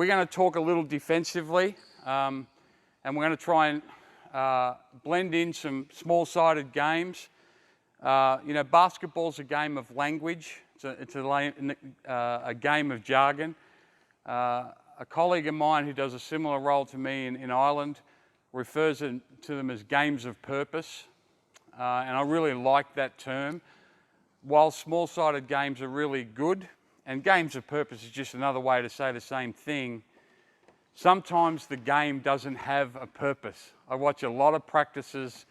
we're going to talk a little defensively, and we're going to try and blend in some small-sided games. Basketball's a game of language. It's a game of jargon. A colleague of mine who does a similar role to me in Ireland refers to them as games of purpose, and I really like that term. While small-sided games are really good, and games of purpose is just another way to say the same thing, sometimes the game doesn't have a purpose. I watch a lot of practices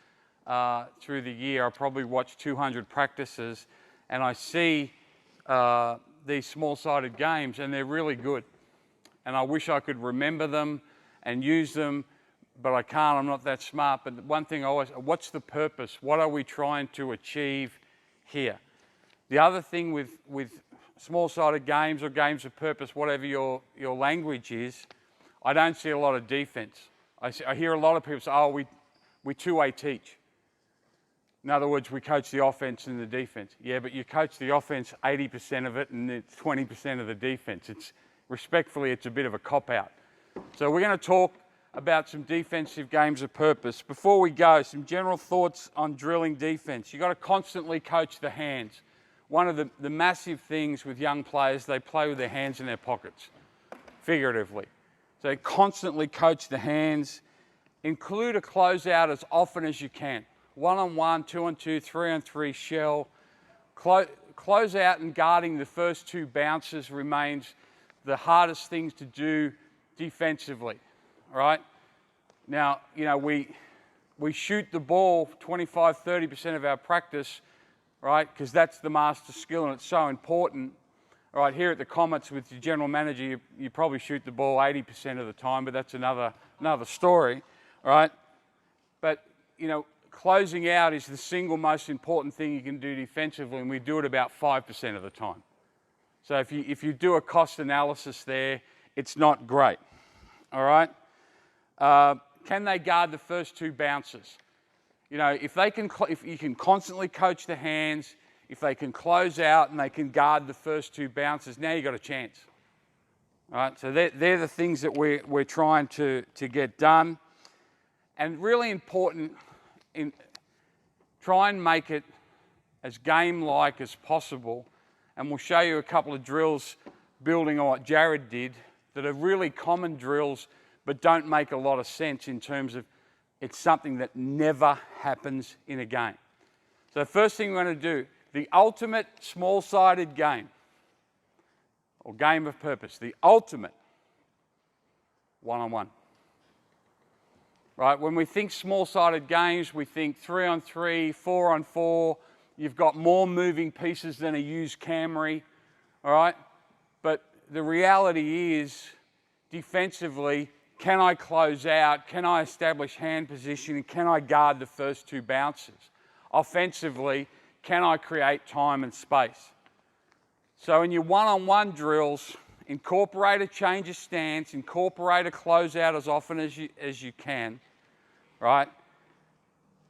through the year. I probably watch 200 practices, and I see these small-sided games, and they're really good. And I wish I could remember them and use them, but I can't. I'm not that smart. But one thing I always, what's the purpose? What are we trying to achieve here? The other thing with small-sided games or games of purpose, whatever your language is, I don't see a lot of defense. I hear a lot of people say, oh, we two-way teach. In other words, we coach the offense and the defense. Yeah, but you coach the offense 80% of it and it's 20% of the defense. Respectfully, it's a bit of a cop-out. So we're going to talk about some defensive games of purpose. Before we go, some general thoughts on drilling defense. You've got to constantly coach the hands. One of the massive things with young players, they play with their hands in their pockets, figuratively. So constantly coach the hands. Include a closeout as often as you can. 1-on-1, 2-on-2, 3-on-3 shell. Close out and guarding the first two bounces remains the hardest things to do defensively, all right? Now, we shoot the ball 25, 30% of our practice, right? Because that's the master skill and it's so important. All right, here at the Comets with your general manager, you probably shoot the ball 80% of the time, but that's another story, all right? But, closing out is the single most important thing you can do defensively, and we do it about 5% of the time. So if you do a cost analysis there, it's not great, all right? Can they guard the first two bounces? If you can constantly coach the hands, if they can close out and they can guard the first two bounces, now you've got a chance. All right, so they're the things that we're trying to get done. And really important, try and make it as game-like as possible. And we'll show you a couple of drills building on what Jared did that are really common drills but don't make a lot of sense in terms of it's something that never happens in a game. So the first thing we're going to do, the ultimate small-sided game, or game of purpose, the ultimate one-on-one. Right? When we think small-sided games, we think 3-on-3, 4-on-4. You've got more moving pieces than a used Camry, all right? But the reality is, defensively, can I close out? Can I establish hand position? And can I guard the first two bounces? Offensively, can I create time and space? So in your one-on-one drills, incorporate a change of stance, incorporate a closeout as often as you can, right?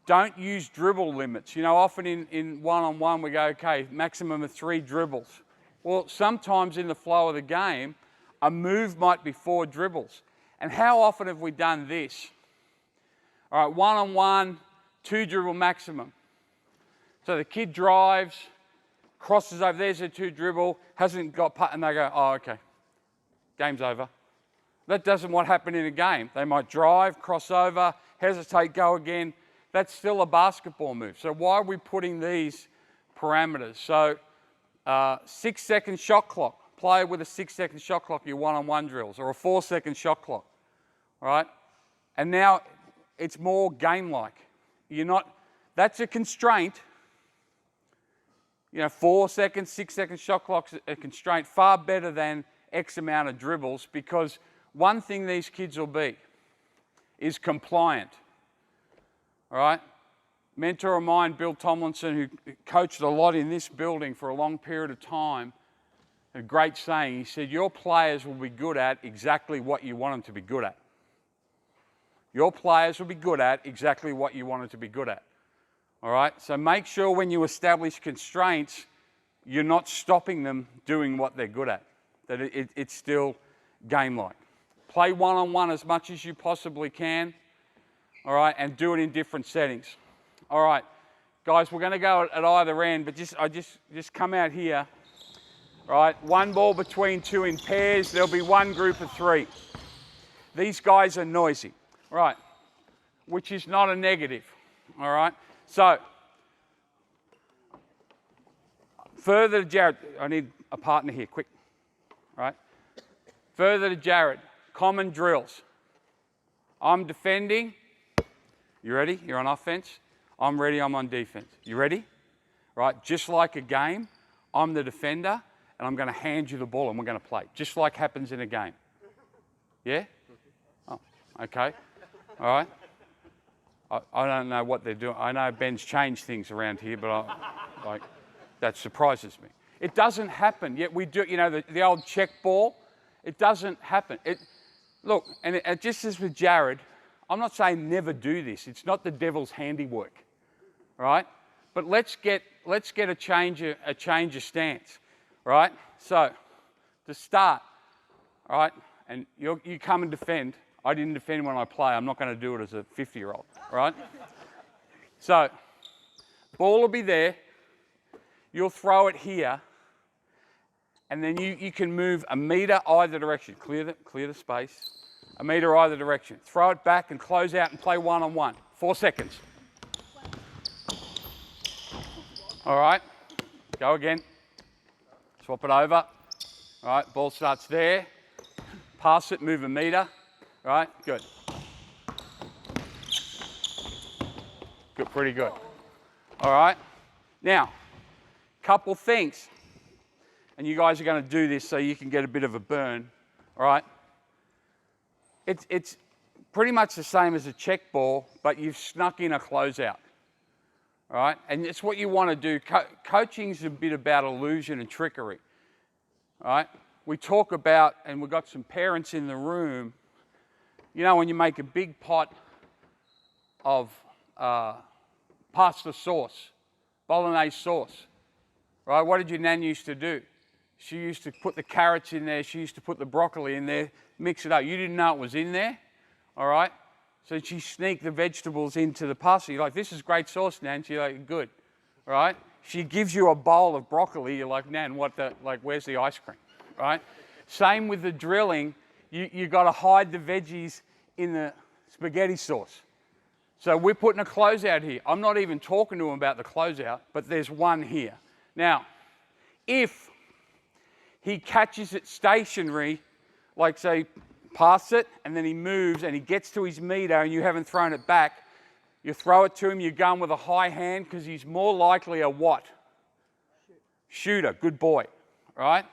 Don't use dribble limits. Often in one-on-one we go, okay, maximum of 3 dribbles. Well, sometimes in the flow of the game, a move might be 4 dribbles. And how often have we done this? All right, one-on-one, 2 dribble maximum. So the kid drives, crosses over, there's a 2 dribble, hasn't got putt, and they go, oh, okay, game's over. That doesn't what happened in a game. They might drive, cross over, hesitate, go again. That's still a basketball move. So why are we putting these parameters? So 6-second shot clock. Play with a 6-second shot clock, your one-on-one drills, or a 4-second shot clock, all right? And now it's more game-like. That's a constraint. 4 seconds, 6-second shot clock's a constraint, far better than X amount of dribbles, because one thing these kids will be is compliant. All right? Mentor of mine, Bill Tomlinson, who coached a lot in this building for a long period of time, a great saying. He said, your players will be good at exactly what you want them to be good at. Your players will be good at exactly what you want them to be good at. All right? So make sure when you establish constraints, you're not stopping them doing what they're good at, that it's still game-like. Play one-on-one as much as you possibly can, all right, and do it in different settings. All right, guys, we're going to go at either end, but just come out here, all right? One ball between two in pairs. There'll be one group of three. These guys are noisy, all right, which is not a negative, all right? So, further to Jared, I need a partner here, quick, all right? Further to Jared, common drills. I'm defending. You ready? You're on offense. I'm ready, I'm on defense. You ready? Right, just like a game, I'm the defender, and I'm going to hand you the ball, and we're going to play, just like happens in a game. Yeah? Oh, okay. All right. I don't know what they're doing. I know Ben's changed things around here, but that surprises me. It doesn't happen, yet we do, you know, the old check ball, it doesn't happen. Look, and just as with Jared, I'm not saying never do this. It's not the devil's handiwork, right? But let's get a change of stance, right? So, to start, all right, and you come and defend. I didn't defend when I play. I'm not going to do it as a 50-year-old, right? So, ball will be there. You'll throw it here, and then you can move a metre either direction. Clear the space. A metre either direction. Throw it back and close out and play one-on-one. 4 seconds. All right. Go again. Swap it over. All right. Ball starts there. Pass it. Move a metre. All right. Good. Good. Pretty good. All right. Now, couple things. And you guys are going to do this so you can get a bit of a burn. All right. It's pretty much the same as a check ball, but you've snuck in a closeout, all right? And it's what you want to do. Coaching is a bit about illusion and trickery, all right? We talk about, and we've got some parents in the room, you know, when you make a big pot of pasta sauce, bolognese sauce, right? What did your nan used to do? She used to put the carrots in there. She used to put the broccoli in there, mix it up. You didn't know it was in there, all right? So she sneaked the vegetables into the pasta. You're like, this is great sauce, Nan. She's like, good, all right? She gives you a bowl of broccoli. You're like, Nan, where's the ice cream, right? Same with the drilling. You got to hide the veggies in the spaghetti sauce. So we're putting a closeout here. I'm not even talking to him about the closeout, but there's one here. Now, if he catches it stationary, like say, pass it, and then he moves and he gets to his meter and you haven't thrown it back, you throw it to him, you're going with a high hand because he's more likely a what? Shooter, good boy, right?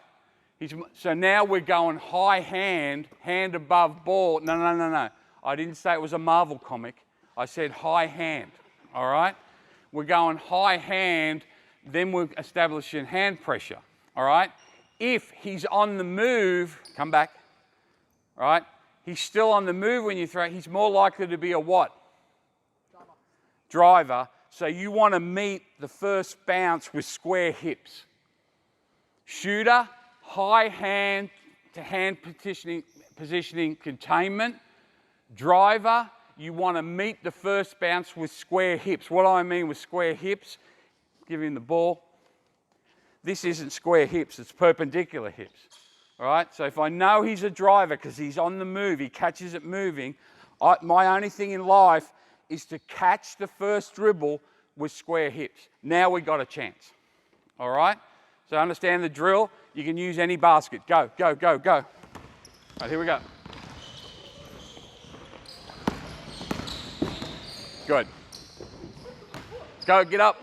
So now we're going high hand, hand above ball. No. I didn't say it was a Marvel comic. I said high hand, all right? We're going high hand, then we're establishing hand pressure, all right? If he's on the move, come back, all right? He's still on the move when you throw. He's more likely to be a what? Driver. So you want to meet the first bounce with square hips. Shooter, high hand to hand positioning containment. Driver, you want to meet the first bounce with square hips. What do I mean with square hips? Give him the ball. This isn't square hips, it's perpendicular hips. All right, so if I know he's a driver because he's on the move, he catches it moving, my only thing in life is to catch the first dribble with square hips. Now we got a chance. All right, so understand the drill. You can use any basket. Go. All right, here we go. Good. Go, get up.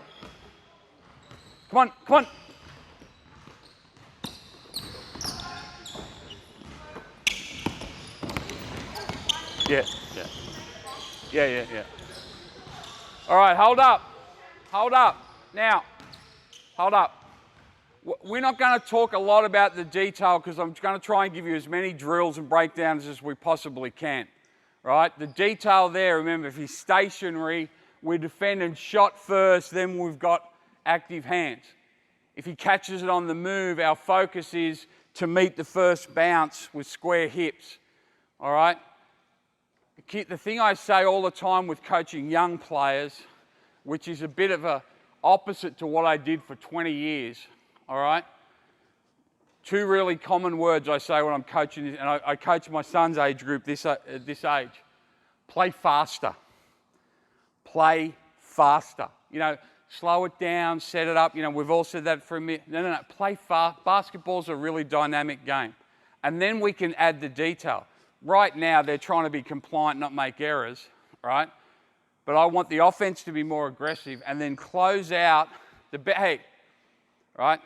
Come on. Yeah. All right, hold up. Now, hold up. We're not going to talk a lot about the detail because I'm going to try and give you as many drills and breakdowns as we possibly can. Right? The detail there, remember, if he's stationary, we're defending shot first, then we've got active hands. If he catches it on the move, our focus is to meet the first bounce with square hips. all right? The thing I say all the time with coaching young players, which is a bit of a opposite to what I did for 20 years, all right? Two really common words I say when I'm coaching, and I coach my son's age group this age. Play faster. Play faster. You know, slow it down, set it up. You know, we've all said that for a minute. No. Play fast. Basketball's a really dynamic game. And then we can add the detail. Right now, they're trying to be compliant, not make errors, right? But I want the offense to be more aggressive and then close out right?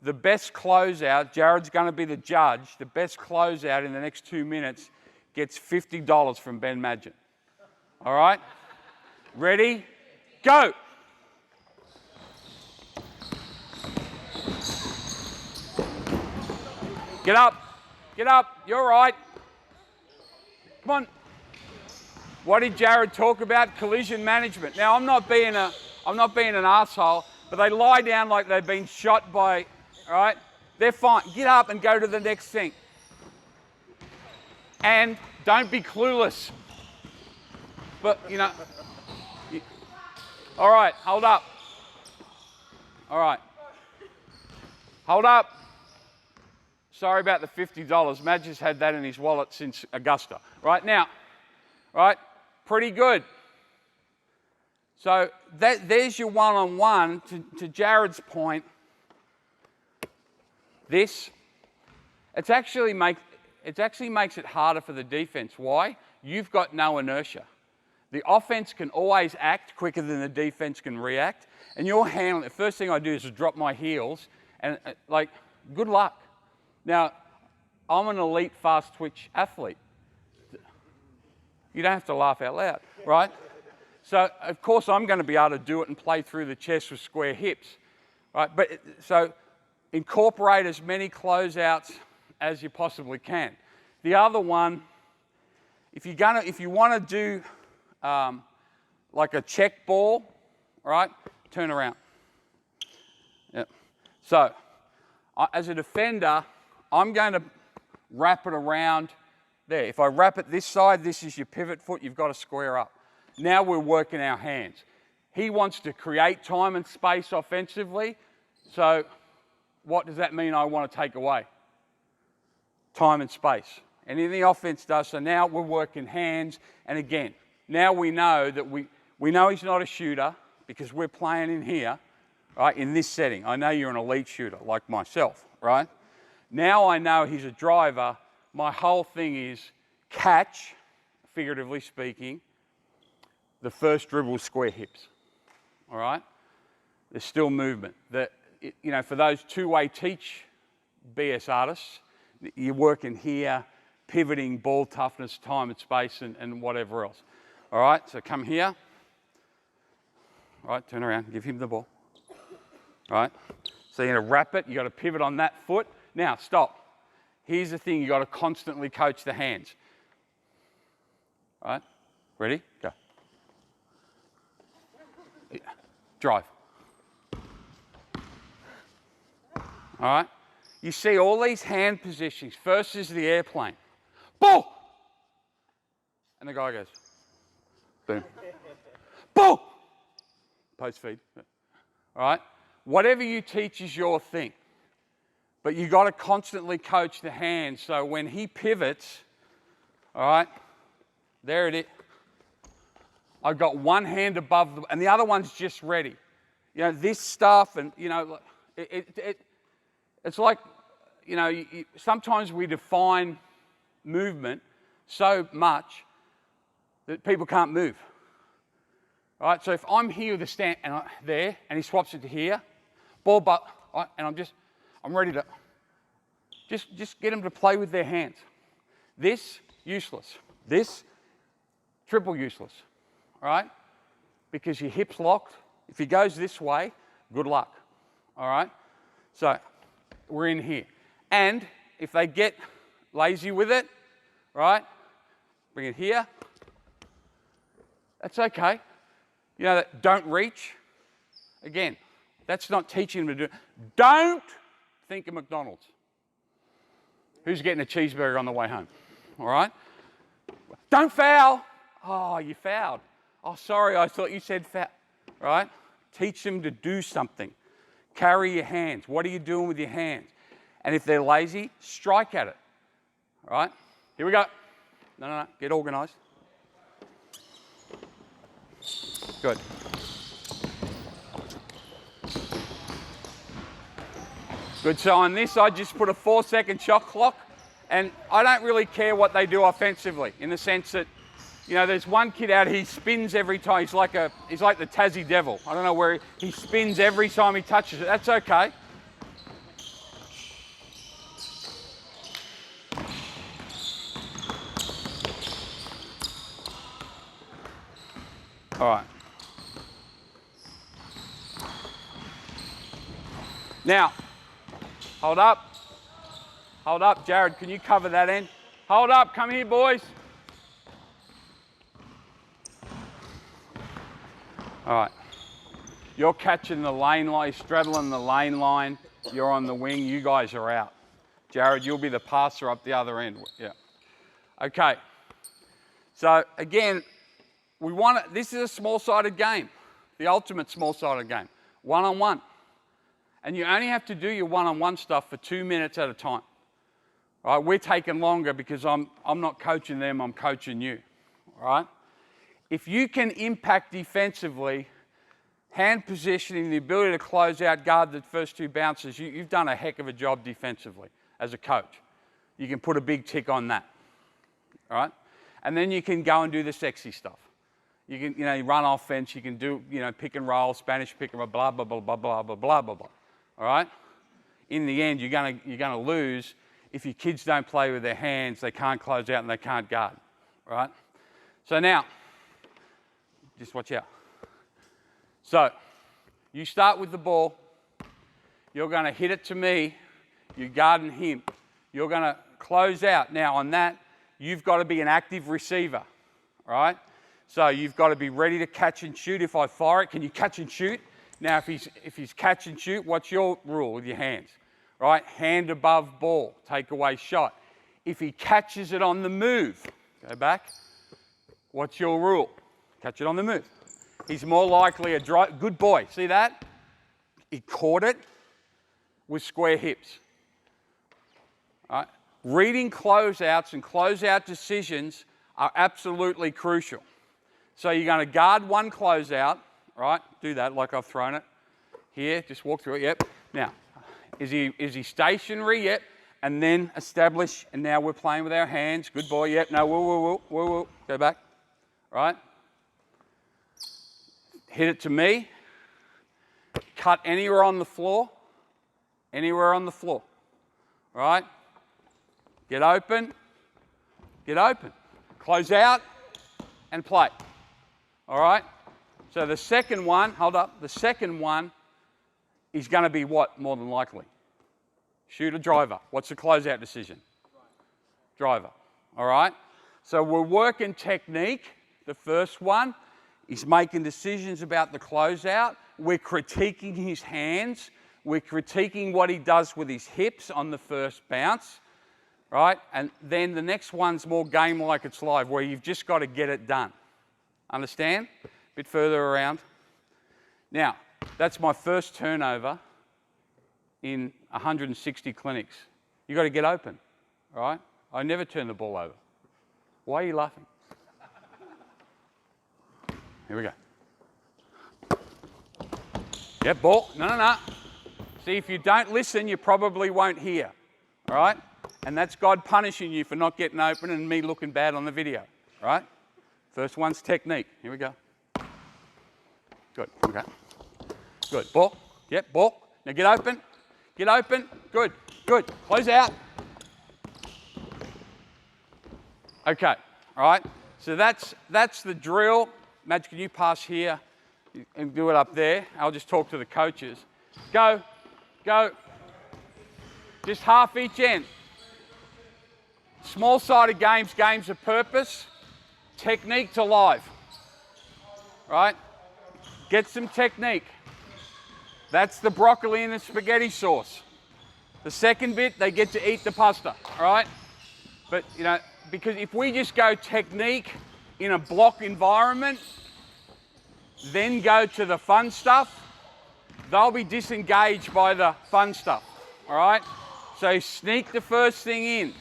The best closeout, Jared's going to be the judge, the best closeout in the next 2 minutes gets $50 from Ben Madgen. All right? Ready? Go! Get up, you're right. Come on. What did Jared talk about? Collision management. Now, I'm not being an asshole, but they lie down like they've been shot by, all right? They're fine. Get up and go to the next thing. And don't be clueless. But, you know, all right, hold up. All right. Hold up. Sorry about the $50. Madge's had that in his wallet since Augusta. Right now, right? Pretty good. So there's your one-on-one. To Jared's point, it actually makes it harder for the defense. Why? You've got no inertia. The offense can always act quicker than the defense can react, and you're handling it. The first thing I do is drop my heels, and like, good luck. Now, I'm an elite fast twitch athlete. You don't have to laugh out loud, right? So, of course, I'm going to be able to do it and play through the chest with square hips, right? But so incorporate as many closeouts as you possibly can. The other one, if you want to do like a check ball, right? Turn around. Yep. So, as a defender, I'm going to wrap it around there. If I wrap it this side, this is your pivot foot, you've got to square up. Now we're working our hands. He wants to create time and space offensively, so what does that mean I want to take away? Time and space. Anything the offense does, so now we're working hands, and again, now we know that we know he's not a shooter because we're playing in here, right, in this setting. I know you're an elite shooter like myself, right? Now I know he's a driver. My whole thing is catch, figuratively speaking, the first dribble square hips, all right? There's still movement. For those two-way teach BS artists, you're working here, pivoting, ball toughness, time and space, and whatever else. All right, so come here. All right, turn around, give him the ball. All right, so you're going to wrap it. You've got to pivot on that foot. Now, stop. Here's the thing. You've got to constantly coach the hands. All right, ready? Go. Drive. All right, you see all these hand positions. First is the airplane. Ball! And the guy goes, boom. Ball! Post feed. All right, whatever you teach is your thing. But you've got to constantly coach the hands so when he pivots, all right, there it is. I've got one hand above the, and the other one's just ready. You know, this stuff, and, you know, it's like, you know, sometimes we define movement so much that people can't move. All right, so if I'm here with a stand, and there, and he swaps it to here, ball, but, and I'm ready to just get them to play with their hands. This, useless. This, triple useless. All right? Because your hip's locked. If he goes this way, good luck. All right? So we're in here. And if they get lazy with it, right, bring it here. That's okay. You know, don't reach. Again, that's not teaching them to do. Don't think of McDonald's. Who's getting a cheeseburger on the way home? All right? Don't foul. Oh, you fouled. Oh, sorry, I thought you said foul. Right? Teach them to do something. Carry your hands. What are you doing with your hands? And if they're lazy, strike at it. All right? Here we go. No. Get organised. Good. Good. So on this, I just put a 4-second shot clock, and I don't really care what they do offensively, in the sense that, you know, there's one kid out, he spins every time. He's like the Tassie Devil. I don't know where he spins every time he touches it. That's okay. All right. Now, hold up. Hold up, Jared, can you cover that end? Hold up, come here, boys. All right. You're catching the lane line, straddling the lane line. You're on the wing, you guys are out. Jared, you'll be the passer up the other end. Yeah. Okay. So again, this is a small-sided game, the ultimate small-sided game, one-on-one. And you only have to do your one-on-one stuff for 2 minutes at a time. All right, we're taking longer because I'm not coaching them, I'm coaching you. All right? If you can impact defensively, hand positioning, the ability to close out, guard the first 2 bounces, you've done a heck of a job defensively as a coach. You can put a big tick on that. All right? And then you can go and do the sexy stuff. You can, you run offense, you can do, pick and roll, Spanish pick and roll, blah, blah, blah, blah, blah, blah, blah, blah, blah. All right? In the end, you're gonna lose if your kids don't play with their hands, they can't close out and they can't guard. All right? So now, just watch out. So, you start with the ball. You're gonna hit it to me. You're guarding him. You're gonna close out. Now, on that, you've got to be an active receiver. All right? So you've got to be ready to catch and shoot. If I fire it, can you catch and shoot? Now, if he's catch and shoot, what's your rule with your hands? Right? Hand above ball, take away shot. If he catches it on the move, go back, what's your rule? Catch it on the move. He's more likely a good boy. See that? He caught it with square hips. All right? Reading closeouts and closeout decisions are absolutely crucial. So you're going to guard one closeout, right? Do that like I've thrown it. Here, just walk through it, yep. Now, is he stationary? Yep. And then establish, and now we're playing with our hands. Good boy, yep. No, whoa. Go back, right? Hit it to me. Cut anywhere on the floor. Anywhere on the floor, right? Get open. Close out and play. All right? So the second one, hold up, the second one is going to be what, more than likely? Shoot a driver. What's the closeout decision? Driver. All right? So we're working technique. The first one is making decisions about the closeout. We're critiquing his hands. We're critiquing what he does with his hips on the first bounce. Right? And then the next one's more game like it's live, where you've just got to get it done. Understand? A bit further around. Now, that's my first turnover in 160 clinics. You've got to get open. All right? I never turn the ball over. Why are you laughing? Here we go. Yep, ball. No. See, if you don't listen, you probably won't hear. All right? And that's God punishing you for not getting open and me looking bad on the video, right? First one's technique. Here we go. Good. Okay. Good. Ball. Yep, ball. Now get open. Good. Close out. Okay. All right. So that's the drill. Madge, can you pass here and do it up there? I'll just talk to the coaches. Go. Just half each end. Small-sided games of purpose, technique to live, right? Get some technique. That's the broccoli and the spaghetti sauce. The second bit, they get to eat the pasta, all right? But, because if we just go technique in a block environment, then go to the fun stuff, they'll be disengaged by the fun stuff, all right? So sneak the first thing in,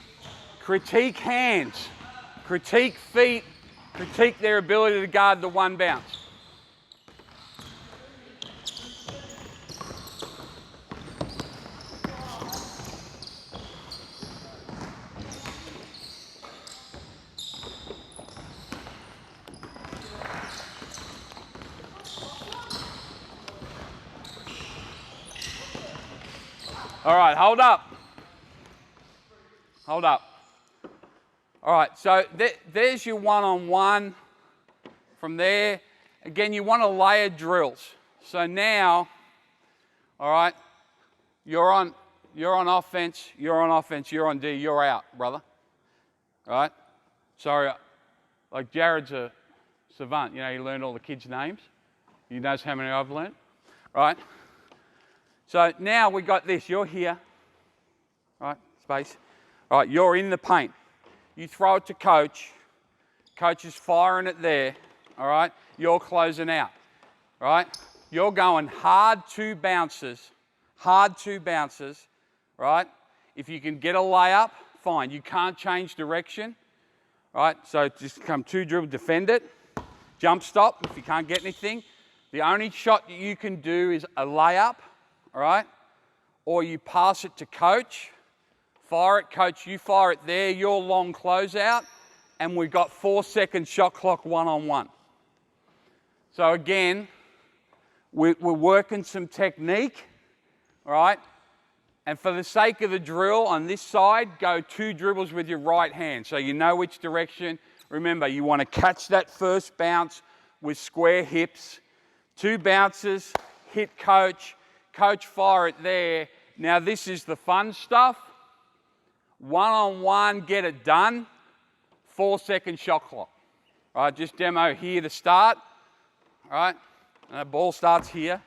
critique hands, critique feet, critique their ability to guard the one bounce. All right, hold up. Hold up. All right, so there's your one-on-one. From there, again, you want to layer drills. So now, all right, you're on offense, you're on offense, you're on D, you're out, brother. All right? Sorry, like Jared's a savant. You know, he learned all the kids' names. He knows how many I've learned, right? So now we got this. You're here, right? Space. All right, you're in the paint. You throw it to coach. Coach is firing it there. All right, you're closing out. All right, you're going hard two bounces. Right? If you can get a layup, fine. You can't change direction. All right, so just come two dribble, defend it. Jump stop if you can't get anything. The only shot that you can do is a layup. All right, or you pass it to coach, fire it, coach, you fire it there, your long closeout, and we've got 4-second shot clock one-on-one. So again, we're working some technique, all right, and for the sake of the drill on this side, go two dribbles with your right hand so you know which direction. Remember, you want to catch that first bounce with square hips, two bounces, hit coach, coach fire it there. Now this is the fun stuff. One-on-one, get it done. 4-second shot clock. All right, just demo here to start. All right, and the ball starts here.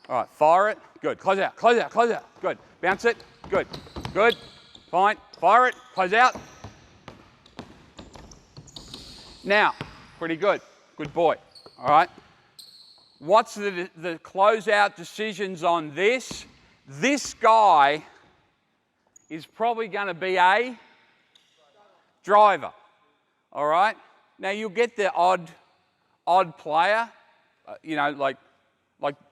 All right, fire it. Good. Close out, close out, close out. Good. Bounce it. Good. Good. Fine. Fire it. Close out. Now, pretty good. Good boy. All right. What's the closeout decisions on this? This guy is probably going to be a driver. All right. Now you'll get the odd player. You know, like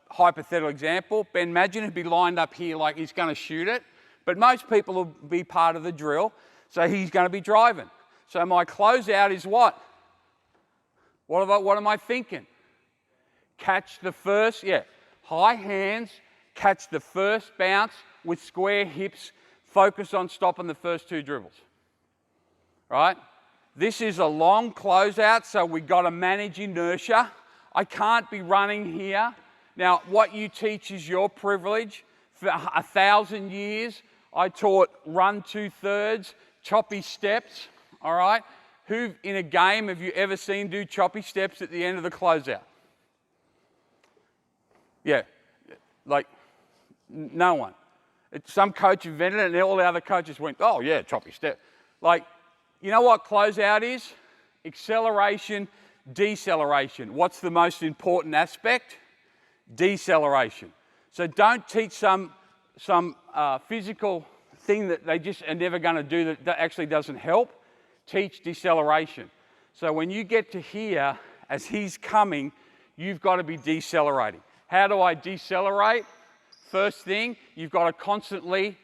hypothetical example. Ben Magin would be lined up here like he's going to shoot it, but most people will be part of the drill, so he's going to be driving. So my closeout is what? What am I thinking? Catch the first, high hands, catch the first bounce with square hips, focus on stopping the first two dribbles. Right? This is a long closeout, so we've got to manage inertia. I can't be running here. Now, what you teach is your privilege. For 1,000 years, I taught run 2/3, choppy steps, all right? Who in a game have you ever seen do choppy steps at the end of the closeout? Yeah, like no one. Some coach invented it and all the other coaches went, oh yeah, choppy step. Like, you know what closeout is? Acceleration, deceleration. What's the most important aspect? Deceleration. So don't teach some physical thing that they just are never going to do that actually doesn't help. Teach deceleration. So when you get to here, as he's coming, you've got to be decelerating. How do I decelerate? First thing, you've got to constantly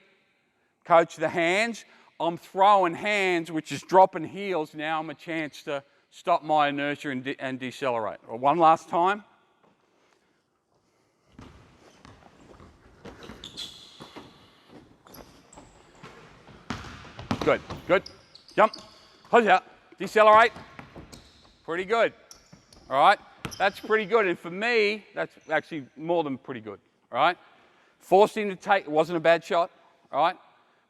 coach the hands. I'm throwing hands, which is dropping heels. Now I'm a chance to stop my inertia and decelerate. Well, one last time. Good, good. Jump, close out, decelerate. Pretty good, all right? That's pretty good, and for me, that's actually more than pretty good, all right? Forced him to take, it wasn't a bad shot, all right?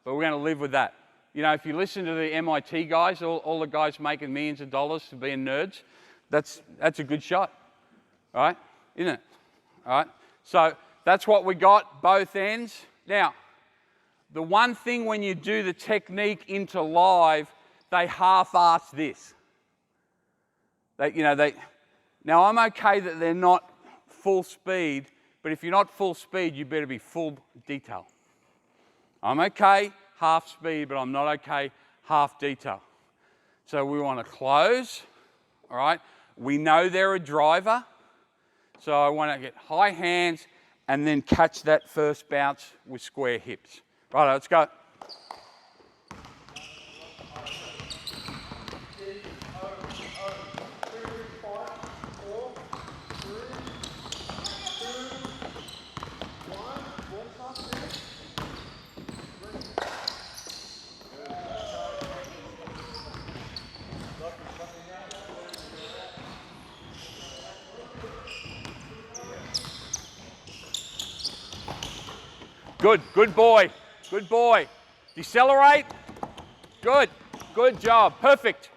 But we're going to live with that. You know, if you listen to the MIT guys, all the guys making millions of dollars for being nerds, that's a good shot, all right? Isn't it? All right? So that's what we got, both ends. Now, The one thing when you do the technique into live, they half-ass this. Now I'm okay that they're not full speed, but if you're not full speed, you better be full detail. I'm okay half speed, but I'm not okay half detail. So we want to close, all right? We know they're a driver, so I want to get high hands and then catch that first bounce with square hips. Right, let's go. Good boy, good boy. Decelerate. Good job, perfect.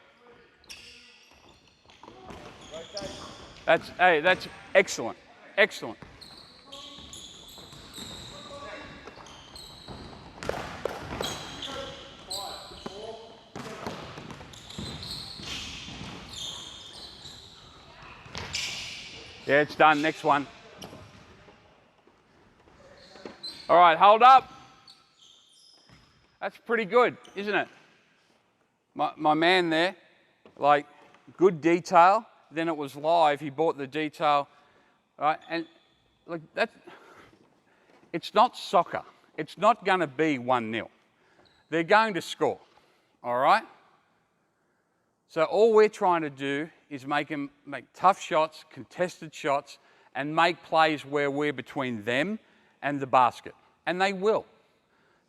That's excellent, excellent. Yeah, it's done, next one. All right, hold up. That's pretty good, isn't it? My man there, like, good detail. Then it was live, he bought the detail. Right, and look, it's not soccer. It's not going to be 1-0. They're going to score, all right? So all we're trying to do is make them make tough shots, contested shots, and make plays where we're between them and the basket. And they will.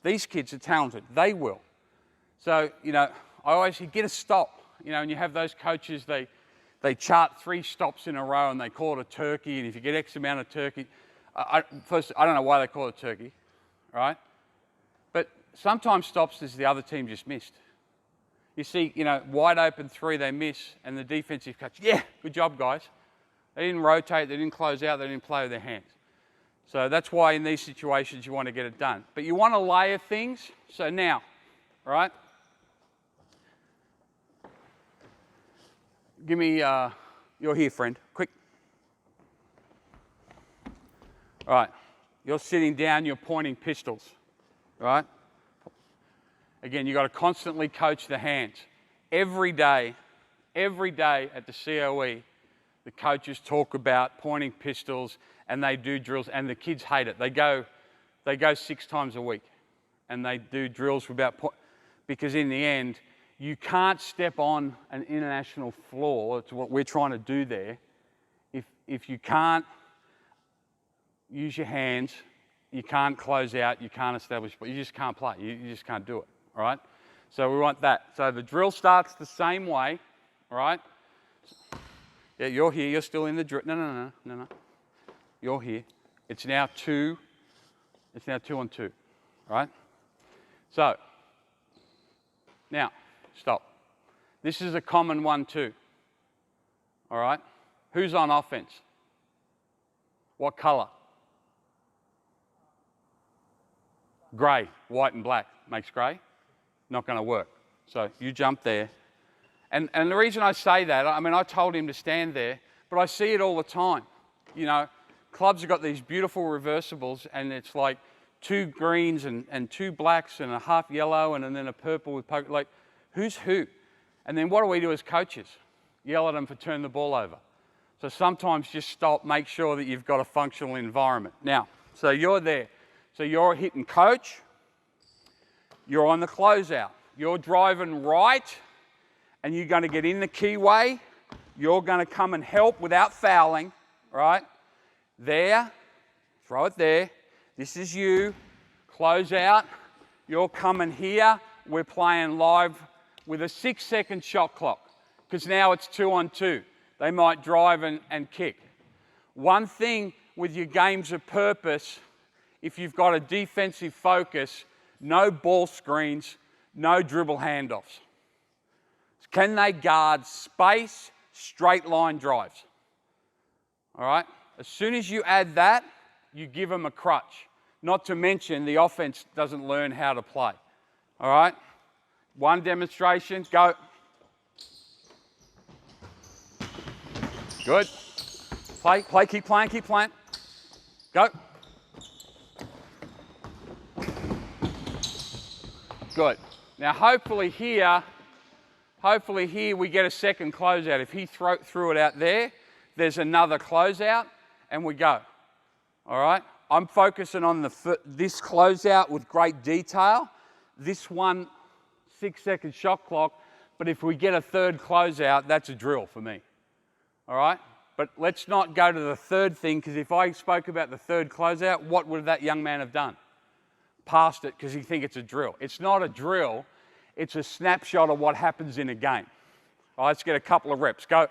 These kids are talented. They will. So, I always say, get a stop. And you have those coaches, they chart 3 stops in a row and they call it a turkey, and if you get X amount of turkey, first, I don't know why they call it turkey, right? But sometimes stops is the other team just missed. You see, wide open 3 they miss, and the defensive coach, yeah, good job, guys. They didn't rotate, they didn't close out, they didn't play with their hands. So that's why in these situations you want to get it done. But you want to layer things. So now, right? Give me, you're here, friend, quick. All right, you're sitting down, you're pointing pistols, right? Again, you've got to constantly coach the hands. Every day at the COE, the coaches talk about pointing pistols, and they do drills, and the kids hate it. They go 6 times a week, and they do drills because in the end, you can't step on an international floor. It's what we're trying to do there. If you can't use your hands, you can't close out, you can't establish, but you just can't play. You just can't do it, all right? So we want that. So the drill starts the same way, all right? Yeah, you're here, you're still in the drill. No. You're here. It's now 2 on 2, right? So, now, stop. This is a common 1-2, all right? Who's on offense? What color? Grey, white and black makes grey. Not going to work. So you jump there. And the reason I say that, I told him to stand there, but I see it all the time. Clubs have got these beautiful reversibles, and it's like 2 greens and 2 blacks and a half yellow and then a purple with poker. Like, who's who? And then what do we do as coaches? Yell at them for turn the ball over. So sometimes just stop, make sure that you've got a functional environment. Now, so you're there. So you're hitting coach. You're on the closeout. You're driving right, and you're going to get in the keyway. You're going to come and help without fouling, right? There, throw it there. This is you. Close out. You're coming here. We're playing live with a 6-second shot clock because now it's 2 on 2. They might drive and kick. One thing with your games of purpose, if you've got a defensive focus, no ball screens, no dribble handoffs. Can they guard space, straight line drives? All right? As soon as you add that, you give them a crutch. not to mention the offense doesn't learn how to play. All right? One demonstration, go. Good. Play, keep playing, Go. Good. Now hopefully here we get a second closeout. If he threw it out there, there's another closeout and we go. All right? I'm focusing on this closeout with great detail. This 1 6-second shot clock, but if we get a third closeout, that's a drill for me. All right? But let's not go to the third thing, because if I spoke about the third closeout, what would that young man have done? Passed it because he thinks it's a drill. It's not a drill. It's a snapshot of what happens in a game. All right, let's get a couple of reps. Go.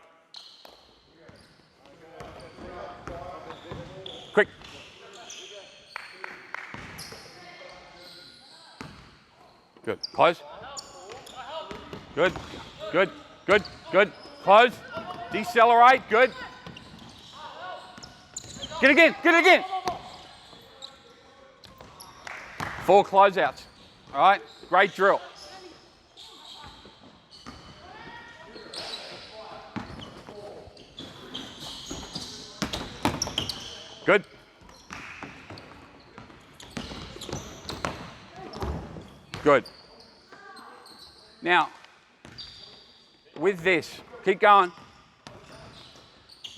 Quick. Good. Close. Good. Good. Good. Good. Close. Decelerate. Good. Get again. Get again. 4 closeouts. All right. Great drill. Good. Good. Now, with this, keep going.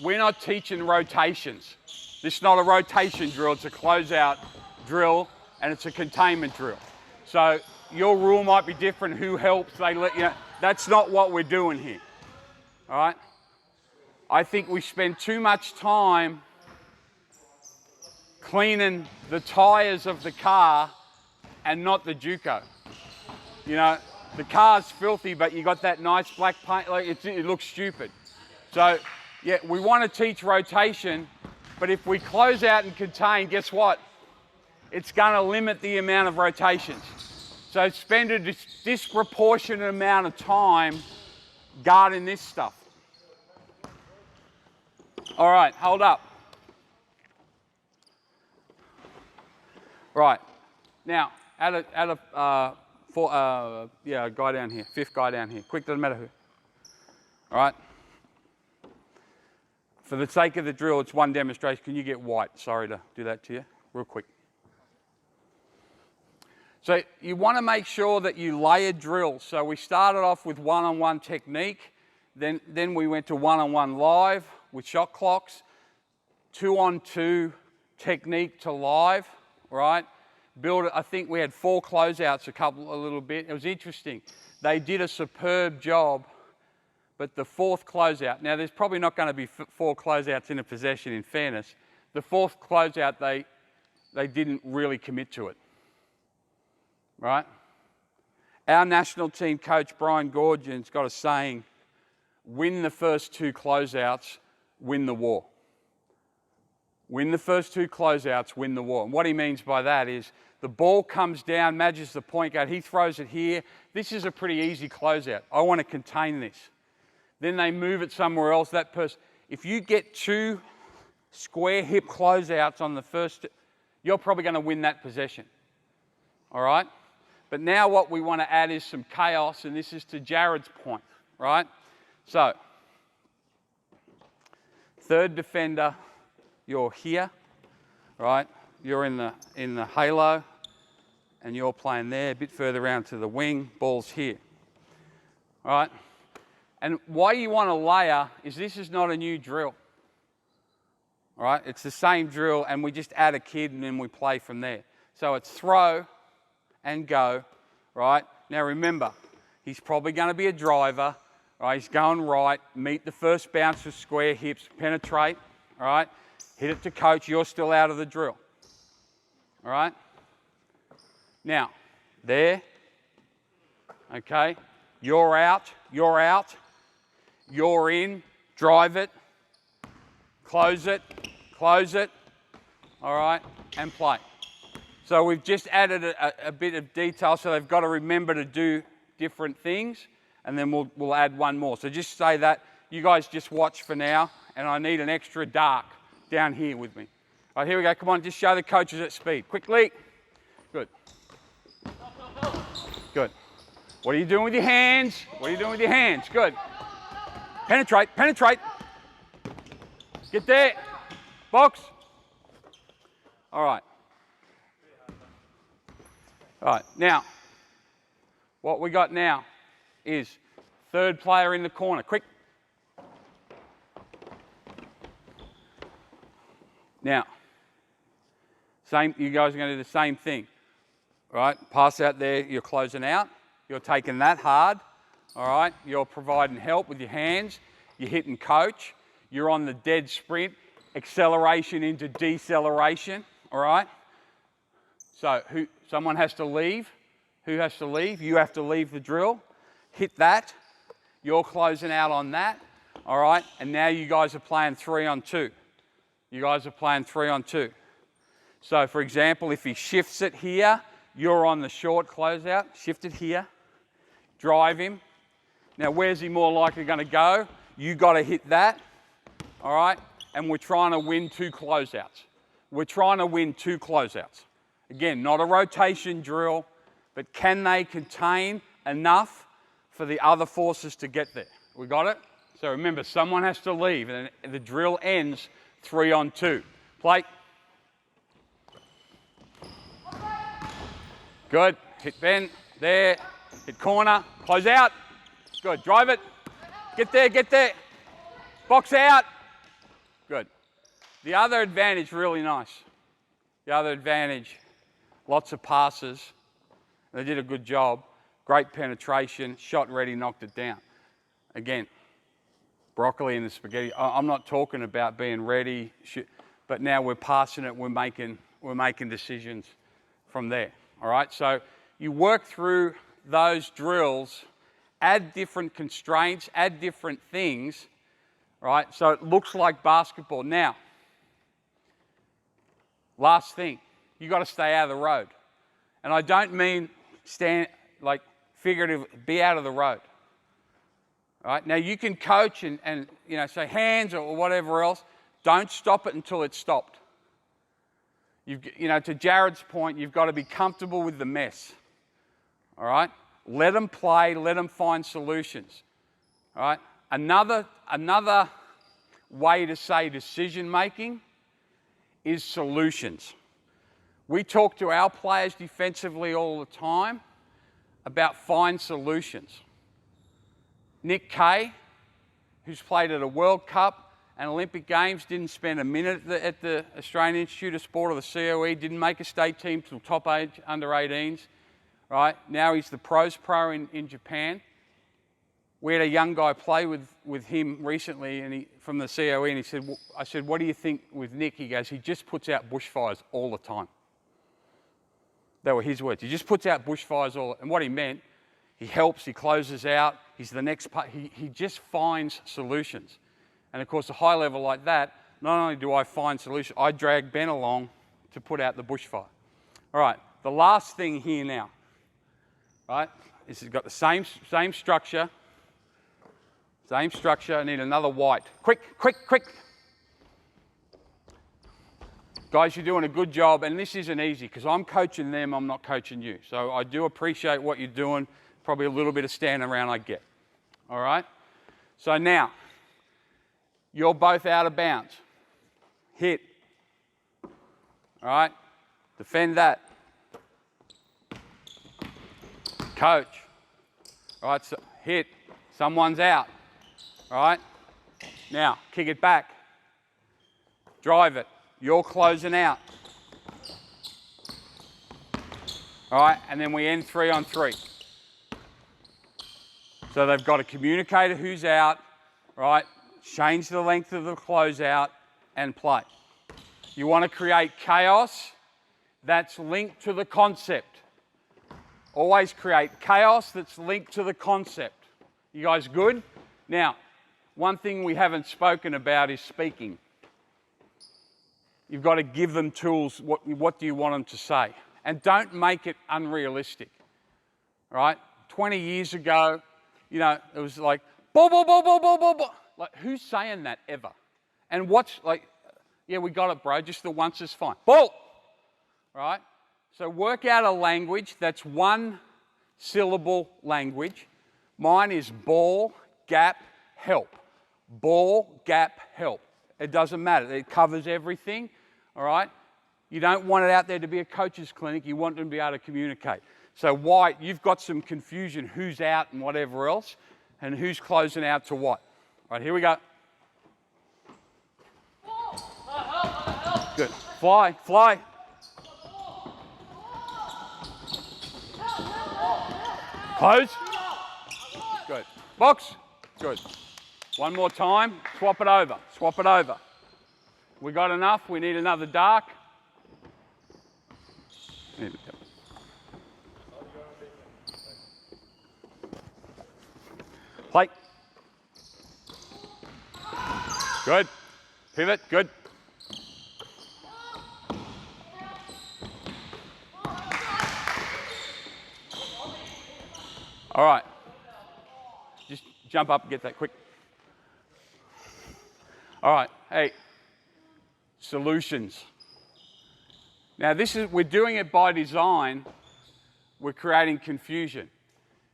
We're not teaching rotations. This is not a rotation drill, it's a closeout drill, and it's a containment drill. So your rule might be different, who helps, they let you know. That's not what we're doing here. All right? I think we spend too much time cleaning the tires of the car and not the Juco. You know, the car's filthy, but you got that nice black paint, like it looks stupid. So, yeah, we want to teach rotation, but if we close out and contain, guess what? It's going to limit the amount of rotations. So spend a disproportionate amount of time guarding this stuff. All right, hold up. Right, now, add a guy down here, 5th guy down here. Quick, doesn't matter who. All right. For the sake of the drill, it's one demonstration. Can you get white? Sorry to do that to you, real quick. So you want to make sure that you layer drills. So we started off with one-on-one technique, then we went to one-on-one live with shot clocks, 2-on-2 technique to live, right? Build it. I think we had 4 closeouts, a little bit. It was interesting. They did a superb job, but the 4th closeout, now there's probably not going to be 4 closeouts in a possession, in fairness. The 4th closeout, they didn't really commit to it, right? Our national team coach, Brian Gorgian's got a saying, win the first 2 closeouts, win the war. Win the first 2 closeouts, win the war. And what he means by that is the ball comes down, matches the point guard, he throws it here. This is a pretty easy closeout. I want to contain this. Then they move it somewhere else. That person, if you get 2 square hip closeouts on the first, you're probably going to win that possession. All right? But now what we want to add is some chaos, and this is to Jared's point, right? So, 3rd defender, you're here, right? You're in the halo, and you're playing there, a bit further around to the wing, ball's here. All right? And why you want to layer is this is not a new drill. All right? It's the same drill, and we just add a kid, and then we play from there. So it's throw and go, right? Now remember, he's probably going to be a driver, right? He's going right, meet the first bounce with square hips, penetrate, all right? Hit it to coach, you're still out of the drill. All right? Now, there, okay, you're out, you're in, drive it, close it, all right, and play. So we've just added a bit of detail, so they've got to remember to do different things, and then we'll add one more. So just say that, you guys just watch for now, and I need an extra dark down here with me. All right, here we go. Come on, just show the coaches at speed. Quickly. Good. Good. What are you doing with your hands? What are you doing with your hands? Good. Penetrate, penetrate. Get there. Box. All right. All right, now, what we got now is third player in the corner. Quick. Now, you guys are going to do the same thing. All right, pass out there, you're closing out. You're taking that hard. All right, you're providing help with your hands. You're hitting coach. You're on the dead sprint. Acceleration into deceleration. All right. So someone has to leave. Who has to leave? You have to leave the drill. Hit that. You're closing out on that. All right. And now you guys are playing 3-on-2. You guys are playing 3-on-2. So for example, if he shifts it here, you're on the short closeout. Shift it here. Drive him. Now where's he more likely going to go? You got to hit that. All right. And we're trying to win 2 closeouts. We're trying to win 2 closeouts. Again, not a rotation drill, but can they contain enough for the other forces to get there? We got it? So remember, someone has to leave, and the drill ends 3-on-2. Play. Good. Hit Ben. There. Hit corner. Close out. Good. Drive it. Get there. Get there. Box out. Good. The other advantage, really nice. The other advantage, lots of passes. They did a good job. Great penetration. Shot ready, knocked it down. Again, broccoli and the spaghetti. I'm not talking about being ready, but now we're passing it. We're making decisions from there. All right. So you work through those drills, add different constraints, add different things. Right. So it looks like basketball. Now, last thing, you got to stay out of the road. And I don't mean stand, like figurative, be out of the road. All right? Now you can coach and you know, say hands or whatever else. Don't stop it until it's stopped. You know, to Jared's point, you've got to be comfortable with the mess. All right? Let them play, let them find solutions. All right? Another way to say decision making is solutions. We talk to our players defensively all the time about find solutions. Nick Kay, who's played at a World Cup and Olympic Games, didn't spend a minute at the Australian Institute of Sport or the COE, didn't make a state team till top age, under 18s. Right? Now he's the pros pro in Japan. We had a young guy play with him recently and from the COE, and he said, I said, what do you think with Nick? He goes, he just puts out bushfires all the time. That were his words. He just puts out bushfires all, and what he meant, he helps, he closes out, he's the next part, he just finds solutions. And of course, a high level like that, not only do I find solutions, I drag Ben along to put out the bushfire. All right, the last thing here now, right, is it's got the same structure. Same structure, I need another white. Quick, quick, quick. Guys, you're doing a good job, and this isn't easy because I'm coaching them, I'm not coaching you. So I do appreciate what you're doing, probably a little bit of standing around I get. All right? So now, you're both out of bounds. Hit. All right? Defend that. Coach. All right, so hit. Someone's out. All right? Now, kick it back. Drive it. You're closing out. All right? And then we end 3-on-3. So they've got a communicator who's out, right? Change the length of the closeout and play. You want to create chaos that's linked to the concept. Always create chaos that's linked to the concept. You guys good? Now, one thing we haven't spoken about is speaking. You've got to give them tools. What do you want them to say? And don't make it unrealistic. All right? 20 years ago, you know, it was like, blah, blah, blah, blah, blah, blah, blah. Like, who's saying that ever? And what's, like, Yeah, we got it, bro. Just the once is fine. Ball! Right? So work out a language that's one syllable language. Mine is ball, gap, help. Ball, gap, help. It doesn't matter. It covers everything. All right? You don't want it out there to be a coach's clinic. You want them to be able to communicate. So White, you've got some confusion. Who's out and whatever else, and who's closing out to what. All right, here we go. Good. Fly, fly. Close. Good. Box. Good. One more time. Swap it over. Swap it over. We got enough. We need another dark. Play. Good. Pivot. Good. All right. Just jump up and get that quick. All right. Hey, solutions. Now we're doing it by design. We're creating confusion.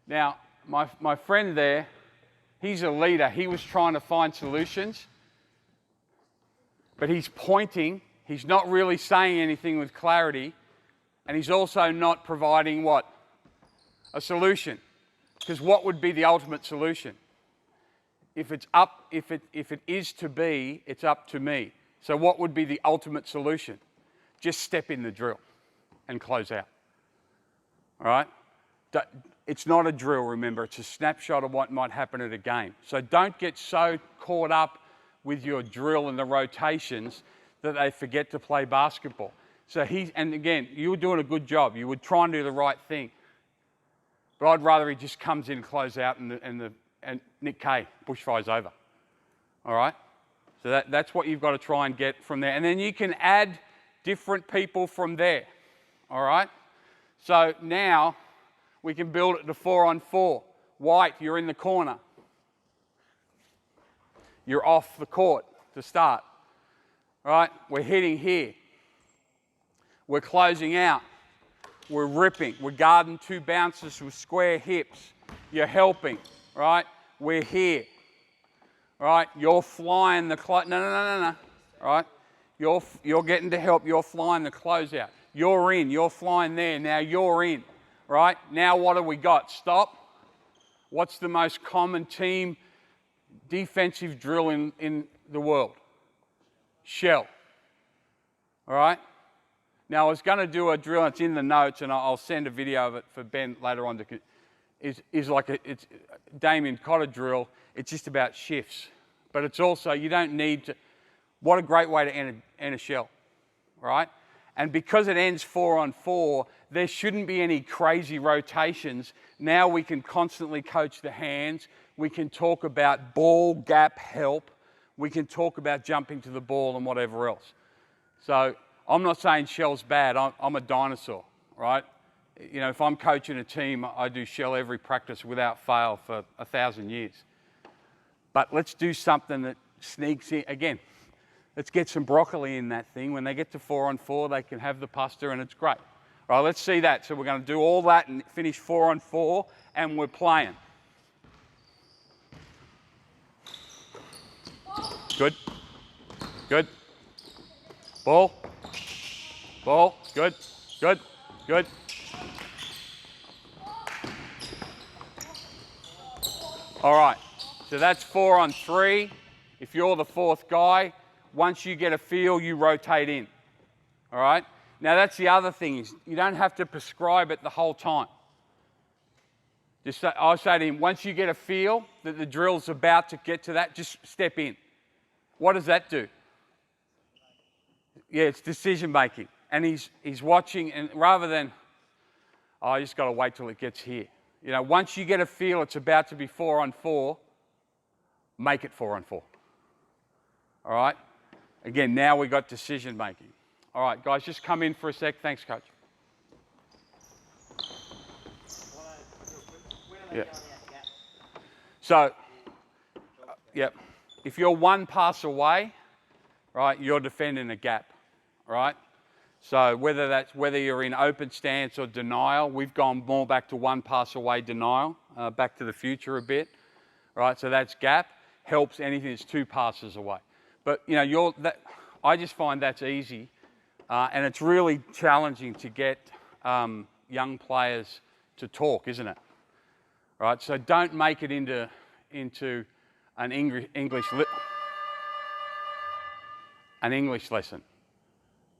Now, my friend there, he's a leader. He was trying to find solutions, but he's pointing. He's not really saying anything with clarity, and he's also not providing what? A solution. Because what would be the ultimate solution? If it is to be, it's up to me. So what would be the ultimate solution? Just step in the drill and close out. All right? It's not a drill, remember. It's a snapshot of what might happen at a game. So don't get so caught up with your drill and the rotations that they forget to play basketball. So and again, you were doing a good job. You would try and do the right thing. But I'd rather he just comes in, close out, and Nick K bushfires over. All right? So that's what you've got to try and get from there. And then you can add different people from there. All right? So now we can build it to 4-on-4. White, you're in the corner. You're off the court to start. All right? We're hitting here. We're closing out. We're ripping. We're guarding two bouncers with square hips. You're helping, right? We're here, right? You're flying the no, right? You're getting to help. You're flying the closeout. You're in. You're flying there. Now you're in, right? Now what have we got? Stop. What's the most common team defensive drill in the world? Shell, all right? Now, I was going to do a drill, it's in the notes, and I'll send a video of it for Ben later on. It's Damien Cotter drill. It's just about shifts. But it's also, you don't need to, what a great way to end a shell, right? And because it ends 4-on-4, there shouldn't be any crazy rotations. Now we can constantly coach the hands. We can talk about ball, gap, help. We can talk about jumping to the ball and whatever else. So I'm not saying shell's bad. I'm a dinosaur, right? You know, if I'm coaching a team, I do shell every practice without fail for 1,000 years. But let's do something that sneaks in. Again, let's get some broccoli in that thing. When they get to 4-on-4, they can have the pasta and it's great. All right, let's see that. So we're going to do all that and finish 4-on-4, and we're playing. Good. Good. Ball. Ball. Good. Good. Good. All right. So that's 4-on-3. If you're the fourth guy, once you get a feel, you rotate in. All right? Now, that's the other thing, is you don't have to prescribe it the whole time. I say to him, once you get a feel that the drill's about to get to that, just step in. What does that do? Yeah, it's decision making. And he's watching, and rather than, oh, I just got to wait till it gets here. You know, once you get a feel it's about to be 4-on-4, make it 4-on-4. All right? Again, now we got decision making. All right, guys, just come in for a sec. Thanks, Coach. Yeah. So, yep. If you're one pass away, right, you're defending a gap, right? So whether you're in open stance or denial, we've gone more back to one pass away denial, back to the future a bit, right? So that's gap, helps anything that's 2 passes away. But you know, I just find that's easy, and it's really challenging to get young players to talk, isn't it? Right. So don't make it into an English lesson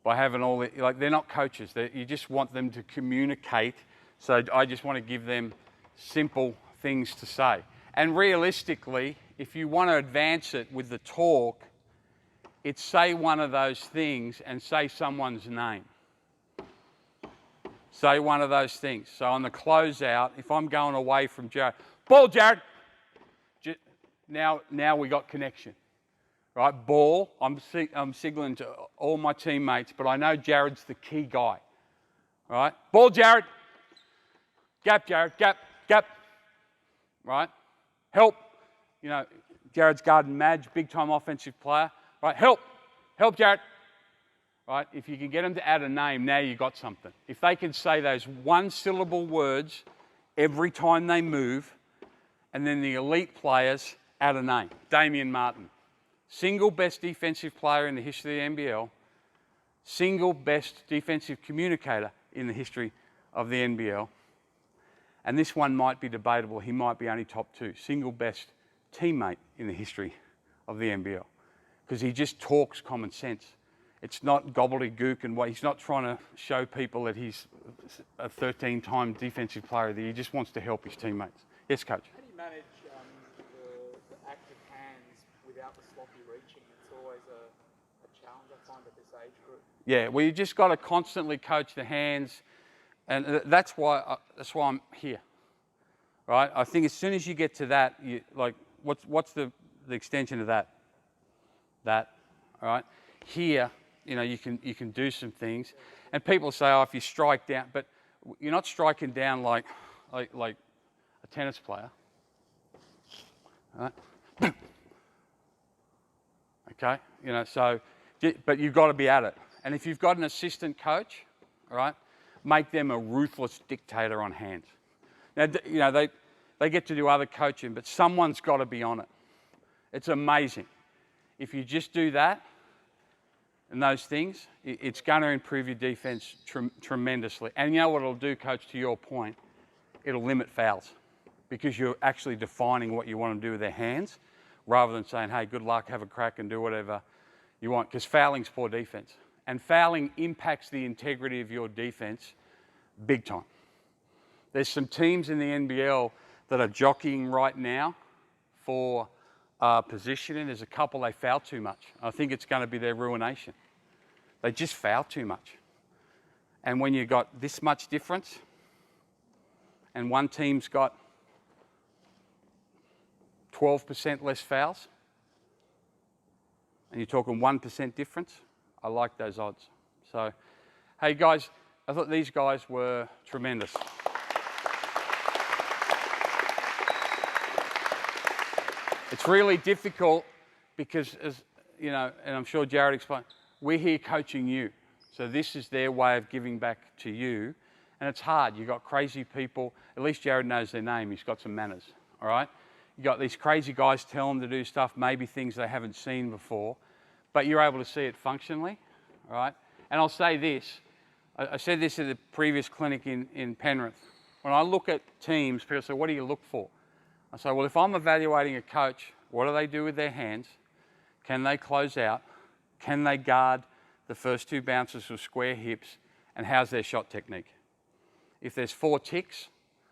by having all the, like, they're not coaches. You just want them to communicate. So I just want to give them simple things to say. And realistically, if you want to advance it with the talk, it's say one of those things and say someone's name. Say one of those things. So on the closeout, if I'm going away from Jared, ball, Jared. Now we got connection, right? Ball. I'm signaling to all my teammates, but I know Jared's the key guy, right? Ball, Jared. Gap, Jared. Gap, gap. Right? Help. You know, Jared's guarding Madge, big time offensive player. Right? Help. Help, Jared. Right? If you can get them to add a name, now you got something. If they can say those 1-syllable words every time they move, and then the elite players add a name. Damian Martin, single best defensive player in the history of the NBL, single best defensive communicator in the history of the NBL. And this one might be debatable. He might be only top 2. Single best teammate in the history of the NBL. Because he just talks common sense. It's not gobbledygook and he's not trying to show people that he's a 13-time defensive player. He just wants to help his teammates. Yes, Coach? How do you manage the active hands without the sloppy reaching? It's always a challenge, I find, at this age group. Yeah, well, you just got to constantly coach the hands, and that's why I'm here, right? I think as soon as you get to that, what's the extension of that? That, all right? Here, you know, you can do some things, and people say, oh, if you strike down, but you're not striking down like a tennis player, right? Okay, you know, so, but you've got to be at it. And if you've got an assistant coach, all right, make them a ruthless dictator on hands. Now, you know, they get to do other coaching, but someone's got to be on it. It's amazing. If you just do that and those things, it's going to improve your defense tremendously. And you know what it'll do, Coach, to your point? It'll limit fouls because you're actually defining what you want to do with their hands rather than saying, hey, good luck, have a crack and do whatever you want, because fouling's poor defense. And fouling impacts the integrity of your defense big time. There's some teams in the NBL that are jockeying right now for positioning. There's a couple they foul too much. I think it's going to be their ruination. They just foul too much. And when you've got this much difference, and one team's got 12% less fouls, and you're talking 1% difference, I like those odds. So, hey guys, I thought these guys were tremendous. It's really difficult because, as you know, and I'm sure Jared explained, we're here coaching you. So this is their way of giving back to you. And it's hard. You've got crazy people. At least Jared knows their name. He's got some manners, all right? You've got these crazy guys telling them to do stuff, maybe things they haven't seen before, but you're able to see it functionally, all right? And I'll say this. I said this at the previous clinic in Penrith. When I look at teams, people say, what do you look for? I say, well, if I'm evaluating a coach, what do they do with their hands? Can they close out? Can they guard the first 2 bounces with square hips? And how's their shot technique? If there's 4 ticks,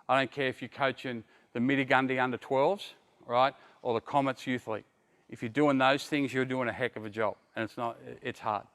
I don't care if you're coaching the Midigundy under 12s, right, or the Comets Youth League. If you're doing those things, you're doing a heck of a job, and it's hard.